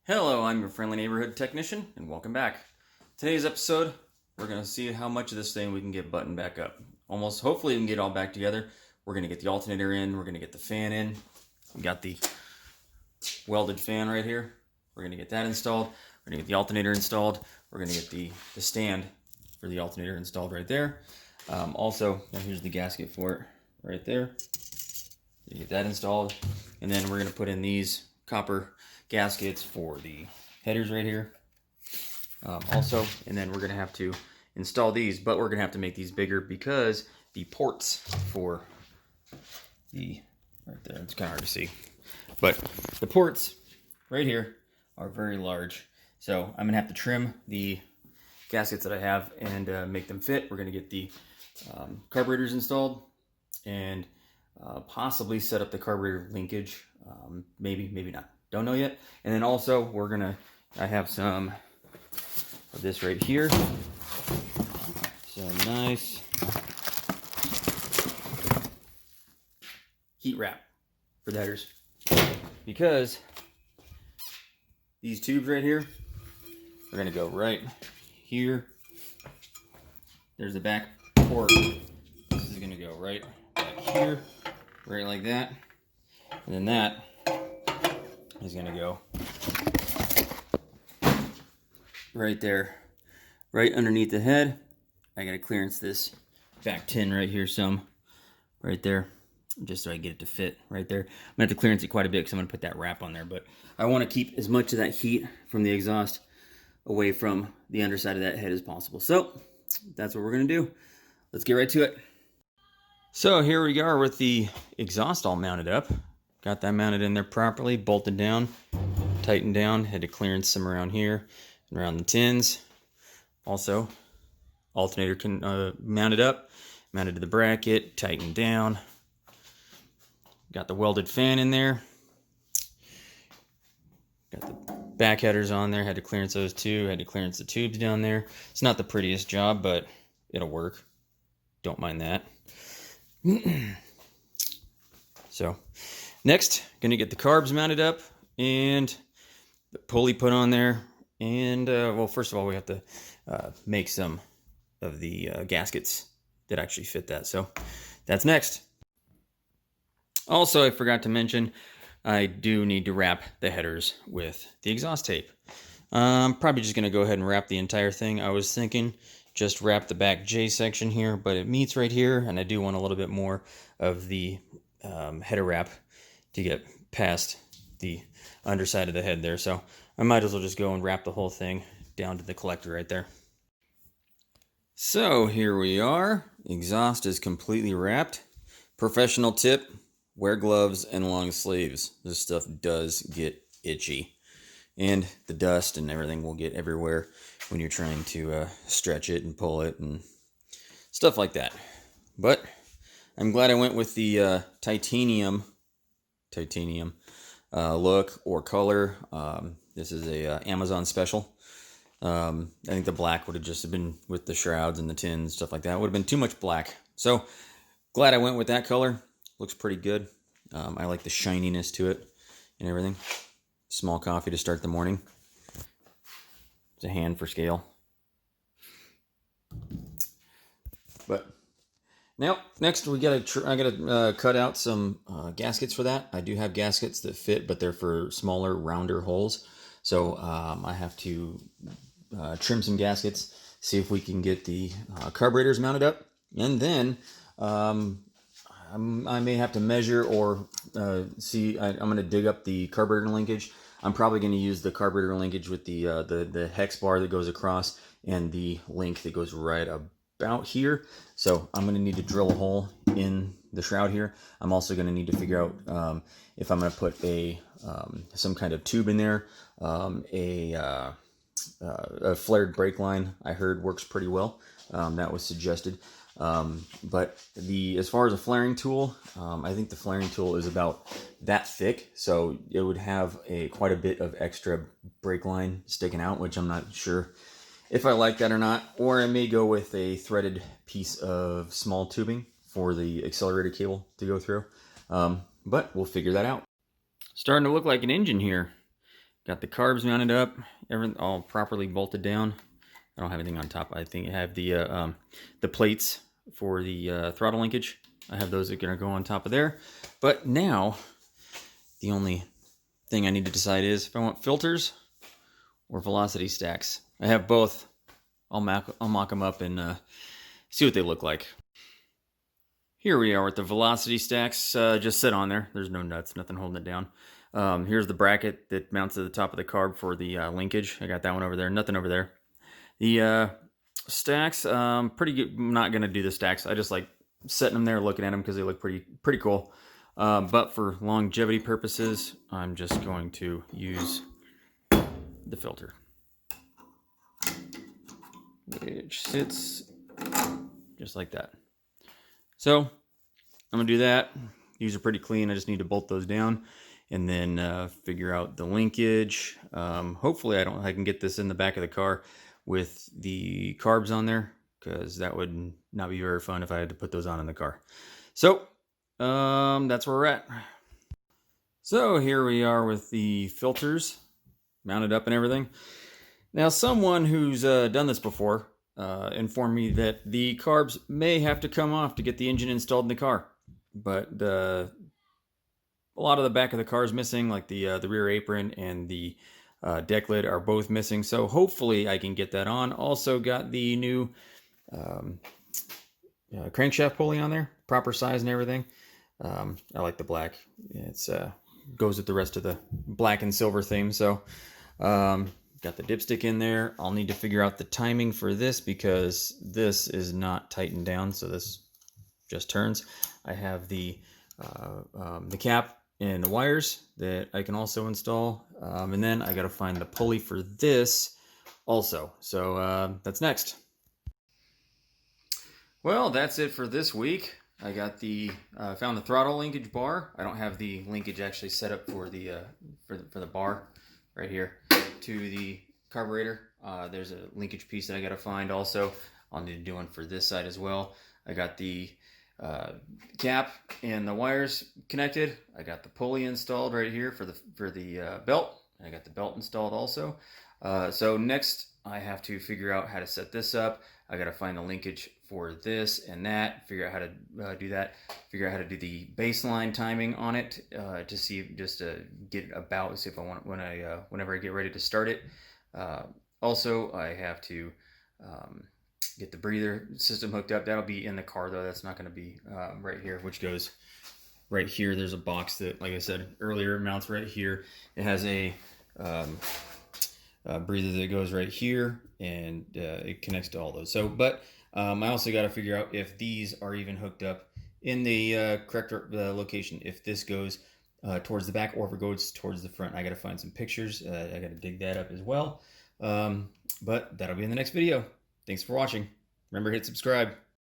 Hello, I'm your friendly neighborhood technician, and welcome back. Today's episode, we're going to see how much of this thing we can get buttoned back up. Hopefully we can get it all back together. We're going to get the alternator in, we're going to get the fan in. We got the welded fan right here. We're going to get that installed. We're going to get the alternator installed. We're going to get the stand for the alternator installed right there. Here's the gasket for it right there. You get that installed. And then we're going to put in these copper gaskets for the headers right here. And then we're going to have to install these, but we're going to have to make these bigger because the ports for the, right there, it's kind of hard to see, but the ports right here are very large. So I'm going to have to trim the gaskets that I have and make them fit. We're going to get the carburetors installed and possibly set up the carburetor linkage. Maybe not. Don't know yet. And then also I have some of this right here. Some nice heat wrap for the headers. Because these tubes right here are going to go right here. There's the back port. This is going to go right back here. Right like that. And then that is going to go right there, right underneath the head. I got to clearance this back tin right here some, right there, just so I get it to fit right there. I'm going to have to clearance it quite a bit because I'm going to put that wrap on there, but I want to keep as much of that heat from the exhaust away from the underside of that head as possible. So that's what we're going to do. Let's get right to it. So here we are with the exhaust all mounted up. Got that mounted in there properly, bolted down, tightened down. Had to clearance some around here and around the tins. Also, alternator mounted up, mounted to the bracket, tightened down. Got the welded fan in there. Got the back headers on there. Had to clearance those too. Had to clearance the tubes down there. It's not the prettiest job, but it'll work. Don't mind that. So next, gonna get the carbs mounted up and the pulley put on there. And well, first of all, we have to make some of the gaskets that actually fit that. So that's next. Also, I forgot to mention, I do need to wrap the headers with the exhaust tape. I'm probably just gonna go ahead and wrap the entire thing. I was thinking just wrap the back J section here, but it meets right here, and I do want a little bit more of the header wrap to get past the underside of the head there. So I might as well just go and wrap the whole thing down to the collector right there. So here we are. Exhaust is completely wrapped. Professional tip, wear gloves and long sleeves. This stuff does get itchy. And the dust and everything will get everywhere when you're trying to stretch it and pull it and stuff like that. But I'm glad I went with the titanium look or color. This is a Amazon special. I think the black would have just been with the shrouds and the tins, stuff like that. It would have been too much black. So glad I went with that color. Looks pretty good. I like the shininess to it and everything. Small coffee to start the morning. It's a hand for scale. But now, next I gotta cut out some gaskets for that. I do have gaskets that fit, but they're for smaller, rounder holes. So I have to trim some gaskets, see if we can get the carburetors mounted up, and then I may have to measure or see. I'm going to dig up the carburetor linkage. I'm probably going to use the carburetor linkage with the hex bar that goes across and the link that goes right about here. So I'm going to need to drill a hole in the shroud here. I'm also going to need to figure out if I'm going to put some kind of tube in there. A flared brake line I heard works pretty well. That was suggested. But as far as a flaring tool, I think the flaring tool is about that thick, so it would have quite a bit of extra brake line sticking out, which I'm not sure if I like that or not. Or I may go with a threaded piece of small tubing for the accelerator cable to go through. But we'll figure that out. Starting to look like an engine here. Got the carbs mounted up, everything all properly bolted down. I don't have anything on top. I think I have the plates for the throttle linkage. I have those that are going to go on top of there. But now, the only thing I need to decide is if I want filters or velocity stacks. I have both. I'll mock them up and see what they look like. Here we are with the velocity stacks. Just sit on there. There's no nuts, nothing holding it down. Here's the bracket that mounts to the top of the carb for the linkage. I got that one over there. Nothing over there. The stacks, pretty good. I'm not going to do the stacks. I just like setting them there, looking at them because they look pretty cool. But for longevity purposes, I'm just going to use the filter, which sits just like that. So I'm going to do that. These are pretty clean. I just need to bolt those down and then figure out the linkage. Hopefully I can get this in the back of the car with the carbs on there, because that would not be very fun if I had to put those on in the car. So that's where we're at. So here we are with the filters mounted up and everything. Now, someone who's done this before informed me that the carbs may have to come off to get the engine installed in the car, but a lot of the back of the car is missing, like the rear apron and the deck lid are both missing. So hopefully I can get that on. Also got the new crankshaft pulley on there, proper size and everything. I like the black. It's goes with the rest of the black and silver theme. So got the dipstick in there. I'll need to figure out the timing for this because this is not tightened down, so this just turns. I have the cap and the wires that I can also install, and then I got to find the pulley for this also. So that's next. Well, that's it for this week. I got found the throttle linkage bar. I don't have the linkage actually set up for the bar right here to the carburetor. There's a linkage piece that I got to find also. I'll need to do one for this side as well. I got the cap and the wires connected. I got the pulley installed right here for the belt. I got the belt installed also. So next I have to figure out how to set this up. I got to find the linkage for this and that, figure out how to do that, figure out how to do the baseline timing on it to see, just to get about, see if I want, whenever I get ready to start it. Also, I have to get the breather system hooked up. That'll be in the car though. That's not going to be right here, which goes right here. There's a box that, like I said earlier, mounts right here. It has a breather that goes right here, and it connects to all those. So, but I also got to figure out if these are even hooked up in the correct location. If this goes towards the back or if it goes towards the front. I got to find some pictures. I got to dig that up as well. But that'll be in the next video. Thanks for watching. Remember, hit subscribe.